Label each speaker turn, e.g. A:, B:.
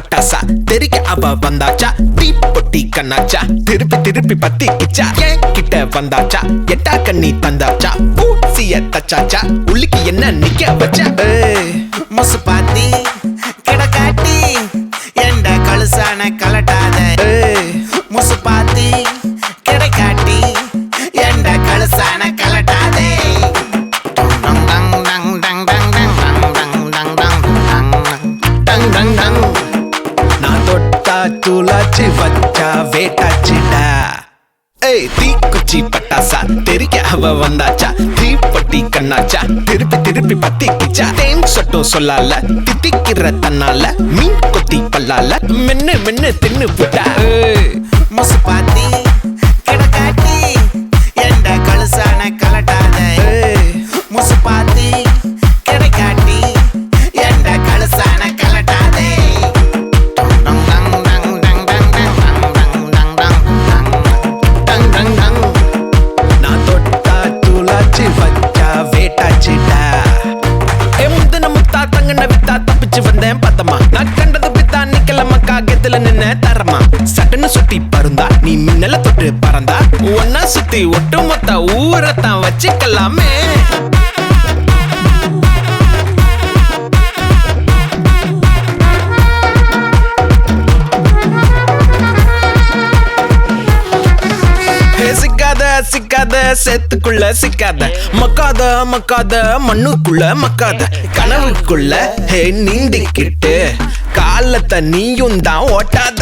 A: பட்டாசா தெரிக்க அவ வந்தாச்சா தீ பொட்டி கண்ணாச்சா திருப்பி பத்தி கிச்சா ஏன் கிட்ட வந்தாச்சா எட்டா கண்ணி தந்தாச்சா பூசிய தச்சாச்சா உள்ளிக்கு என்ன நிக்க வச்சா
B: முசு பாத்தி கிடக்காட்டி எந்த கழுசான கலட்டாத முசு பாத்தி கிடக்காட்டி எந்த கழுசான கலட்டாதே
A: நான் தொட்டா துளாச்சி வச்சா வேட்டாச்சிடா தீ குச்சி பட்டாசா தெரிக்க அவ வந்தாச்சா தீ பொட்டி கண்ணாச்சா திருப்பி பத்தி கிச்சா தேன் சொட்டும் சொல்லால தித்திக்கிற தன்னால மீன் கொத்தி பல்லால மென்னு தின்னு புட்டா
B: முசு பாத்தி கிடக்காட்டி எந்த கழுசான கலட்டாத முசு பாத்தி கிடக்காட்டி எந்த கழுசான கலட்டாதே
A: நான் தொட்டா துளாச்சி வச்சா வேட்டாச்சிடா முந்தின முத்தா தங்கன வித்தா தப்பிச்சு வந்தேன் பத்தமா நான் கண்டது பித்தா நிக்கலமா காகத்துல நின்ன தரமா சட்டுன்னு சுட்டி பருந்தா நீ மின்னல தொட்டு பறந்தா ஒன்னா சுத்தி ஒட்டு மொத்த ஊரத்தான் வச்சுக்கலாமே சிக்காத சேத்துக்குள்ள சிக்காத மக்காத மண்ணுக்குள்ள மக்காத கனவுக்குள்ள நீந்திக்கிட்டு காலத்தை நீயும் தான் ஓட்டாத